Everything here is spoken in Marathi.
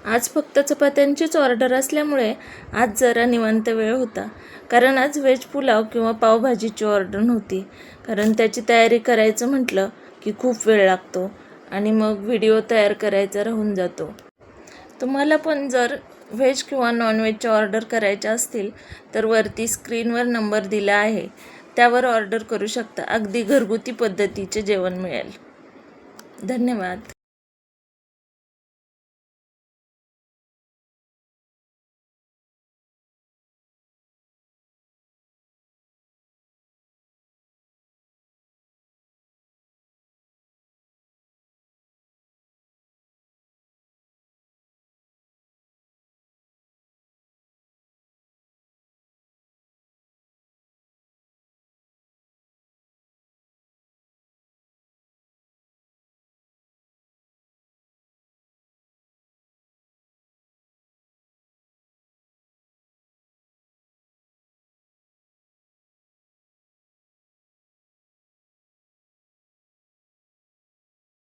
आज फक्त चपात्यांचीच ऑर्डर असल्यामुळे आज जरा निवांत वेळ होता. कारण आज व्हेज पुलाव किंवा पावभाजीची ऑर्डर नव्हती. कारण त्याची तयारी करायचं म्हटलं की खूप वेळ लागतो आणि मग व्हिडिओ तयार करायचा राहून जातो. तुम्हाला पण जर व्हेज किंवा नॉनव्हेजच्या ऑर्डर करायच्या असतील तर वरती स्क्रीनवर नंबर दिला आहे, त्यावर ऑर्डर करू शकता. अगदी घरगुती पद्धतीचे जेवण मिळेल. धन्यवाद.